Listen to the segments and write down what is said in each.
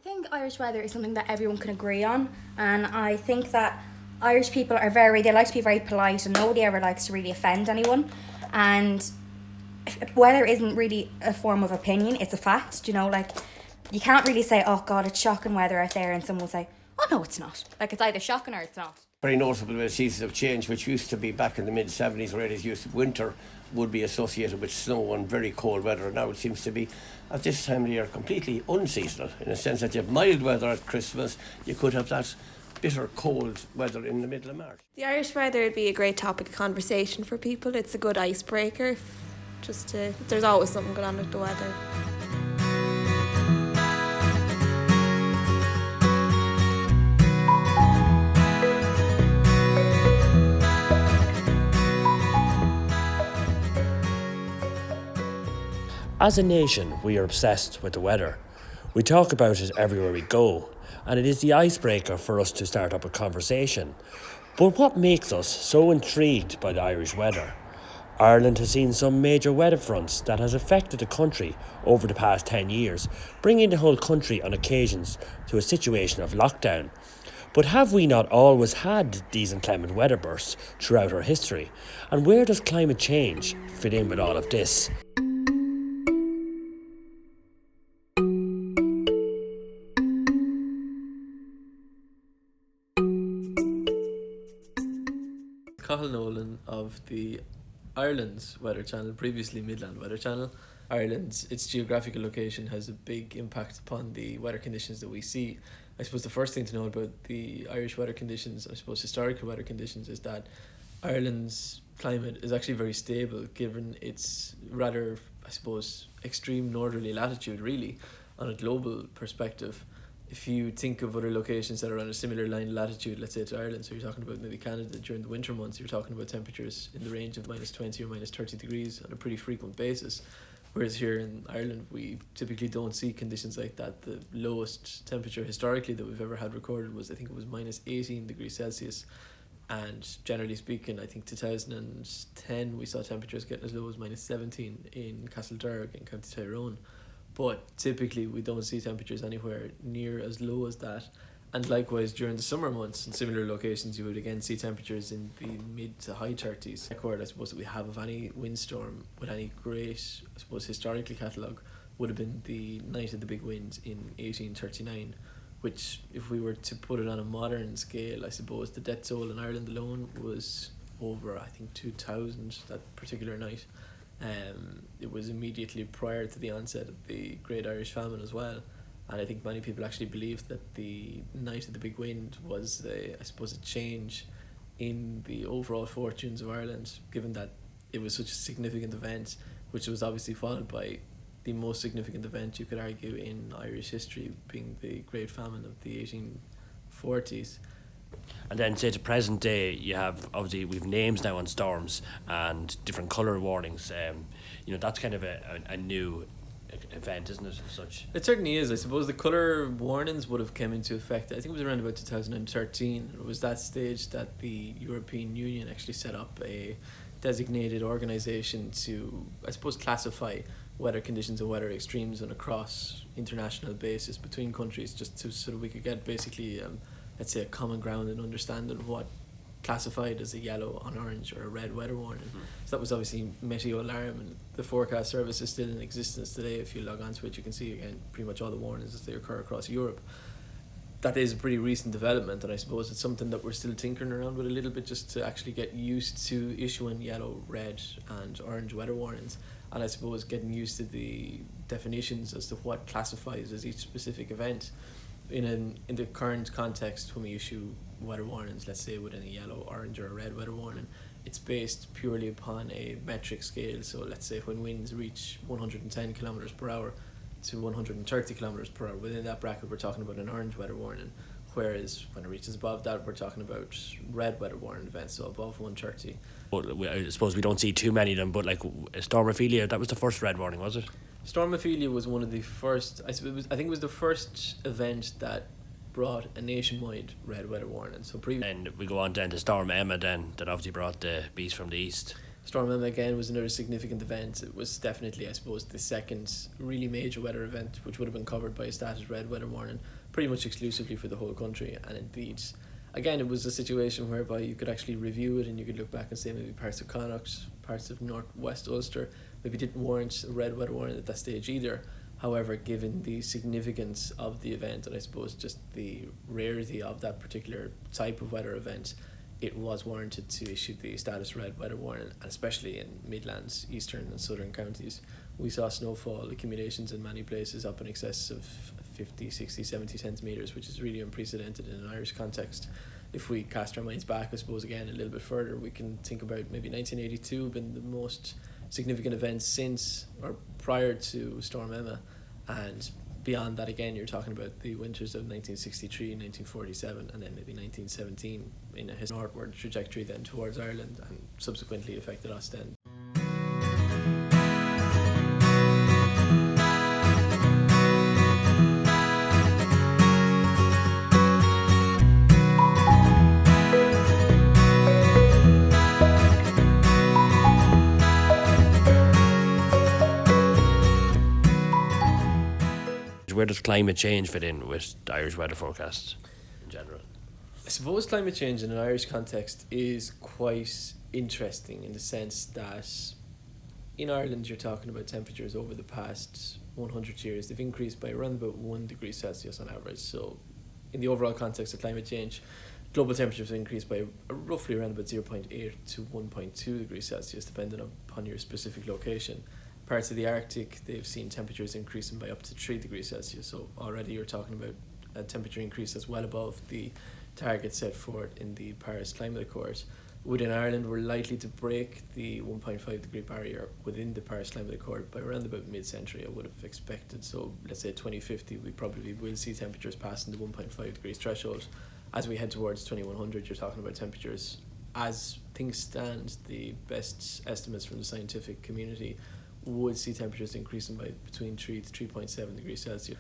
think Irish weather is something that everyone can agree on, and I think that Irish people they like to be very polite, and nobody ever likes to really offend anyone. And weather isn't really a form of opinion, it's a fact, like, you can't really say, oh God, it's shocking weather out there, and someone will say, oh no, it's not. Like, it's either shocking or it's not. Very noticeable with seasons of change, which used to be back in the mid-70s, where it used to, winter would be associated with snow and very cold weather. Now it seems to be, at this time of year, completely unseasonal, in a sense that you have mild weather at Christmas, you could have that bitter cold weather in the middle of March. The Irish weather would be a great topic of conversation for people. It's a good icebreaker. There's always something going on with the weather. As a nation, we are obsessed with the weather. We talk about it everywhere we go, and it is the icebreaker for us to start up a conversation. But what makes us so intrigued by the Irish weather? Ireland has seen some major weather fronts that has affected the country over the past 10 years, bringing the whole country on occasions to a situation of lockdown. But have we not always had these inclement weather bursts throughout our history? And where does climate change fit in with all of this? Cathal Nolan of the Ireland's Weather Channel, previously Midland Weather Channel. Its geographical location has a big impact upon the weather conditions that we see. I suppose the first thing to know about the Irish weather conditions, historical weather conditions, is that Ireland's climate is actually very stable given its rather, extreme northerly latitude, really, on a global perspective. If you think of other locations that are on a similar line of latitude, let's say to Ireland, so you're talking about maybe Canada during the winter months, you're talking about temperatures in the range of minus 20 or minus 30 degrees on a pretty frequent basis. Whereas here in Ireland, we typically don't see conditions like that. The lowest temperature historically that we've ever had recorded was, I think it was minus 18 degrees Celsius. And generally speaking, I think 2010 we saw temperatures getting as low as minus 17 in Castle in County Tyrone. But typically we don't see temperatures anywhere near as low as that. And likewise during the summer months in similar locations you would again see temperatures in the mid to high 30s. Record that we have of any windstorm with any great, historically catalogue would have been the night of the big wind in 1839, which if we were to put it on a modern scale, the death toll in Ireland alone was over, I think, 2,000 that particular night. It was immediately prior to the onset of the Great Irish Famine as well, and I think many people actually believed that the night of the big wind was a change in the overall fortunes of Ireland, given that it was such a significant event, which was obviously followed by the most significant event you could argue in Irish history, being the Great Famine of the 1840s. And then, say, to present day, you have, obviously, we've names now on storms and different colour warnings. That's kind of a new event, isn't it, as such? It certainly is. I suppose the colour warnings would have come into effect, I think it was around about 2013. It was that stage that the European Union actually set up a designated organisation to, classify weather conditions and weather extremes on a cross international basis between countries, just so that we could get basically let's say a common ground and understanding of what classified as a yellow, an orange or a red weather warning. So that was obviously Meteo Alarm, and the forecast service is still in existence today. If you log onto it, you can see again pretty much all the warnings as they occur across Europe. That is a pretty recent development, and I suppose it's something that we're still tinkering around with a little bit, just to actually get used to issuing yellow, red and orange weather warnings, and I suppose getting used to the definitions as to what classifies as each specific event. In the current context, when we issue weather warnings, let's say within a yellow, orange or a red weather warning, it's based purely upon a metric scale. So let's say when winds reach 110 kilometers per hour to 130 kilometers per hour, within that bracket we're talking about an orange weather warning, whereas when it reaches above that we're talking about red weather warning events, so above 130. Well, I suppose we don't see too many of them, but like Storm Ophelia, that was the first red warning, was it? Storm Ophelia was one of the first, I think it was the first event that brought a nationwide red weather warning. So and we go on then to Storm Emma then, that obviously brought the beast from the east. Storm Emma again was another significant event. It was definitely, I suppose, the second really major weather event, which would have been covered by a status red weather warning pretty much exclusively for the whole country. And indeed, again, it was a situation whereby you could actually review it and you could look back and say maybe parts of Connacht, parts of northwest Ulster maybe didn't warrant a red weather warning at that stage either. However, given the significance of the event and I suppose just the rarity of that particular type of weather event, it was warranted to issue the status red weather warning, and especially in Midlands, eastern and southern counties. We saw snowfall accumulations in many places up in excess of 50, 60, 70 centimetres, which is really unprecedented in an Irish context. If we cast our minds back, I suppose, again, a little bit further, we can think about maybe 1982 been the most significant event since or prior to Storm Emma, and beyond that again you're talking about the winters of 1963, 1947 and then maybe 1917 in a northward trajectory then towards Ireland and subsequently affected us then. Where does climate change fit in with the Irish weather forecasts in general? I suppose climate change in an Irish context is quite interesting in the sense that in Ireland you're talking about temperatures over the past 100 years. They've increased by around about 1 degree Celsius on average. So in the overall context of climate change, global temperatures have increased by roughly around about 0.8 to 1.2 degrees Celsius depending upon your specific location. Parts of the Arctic, they've seen temperatures increasing by up to 3 degrees Celsius. So already you're talking about a temperature increase that's well above the target set forth in the Paris Climate Accord. Within Ireland, we're likely to break the 1.5 degree barrier within the Paris Climate Accord by around about mid-century, I would have expected. So let's say 2050, we probably will see temperatures passing the 1.5 degrees threshold. As we head towards 2100, you're talking about temperatures, as things stand, the best estimates from the scientific community would see temperatures increasing by between 3 to 3.7 degrees Celsius.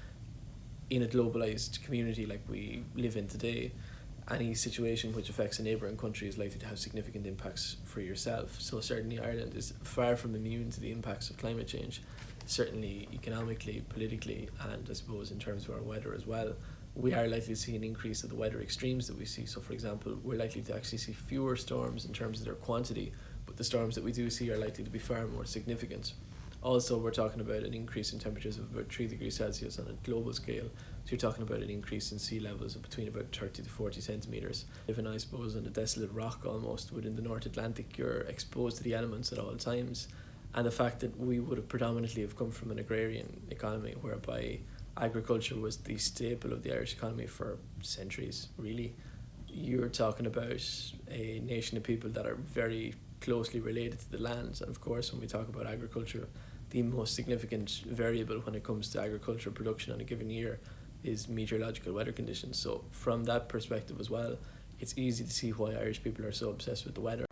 In a globalised community like we live in today, any situation which affects a neighbouring country is likely to have significant impacts for yourself. So certainly Ireland is far from immune to the impacts of climate change, certainly economically, politically, and I suppose in terms of our weather as well. We are likely to see an increase of the weather extremes that we see. So for example, we're likely to actually see fewer storms in terms of their quantity, but the storms that we do see are likely to be far more significant. Also, we're talking about an increase in temperatures of about 3 degrees Celsius on a global scale. So you're talking about an increase in sea levels of between about 30 to 40 centimetres. Even I suppose on a desolate rock almost within the North Atlantic, you're exposed to the elements at all times. And the fact that we would have predominantly have come from an agrarian economy whereby agriculture was the staple of the Irish economy for centuries, really. You're talking about a nation of people that are very closely related to the land, and of course when we talk about agriculture, the most significant variable when it comes to agricultural production on a given year is meteorological weather conditions. So from that perspective as well, it's easy to see why Irish people are so obsessed with the weather.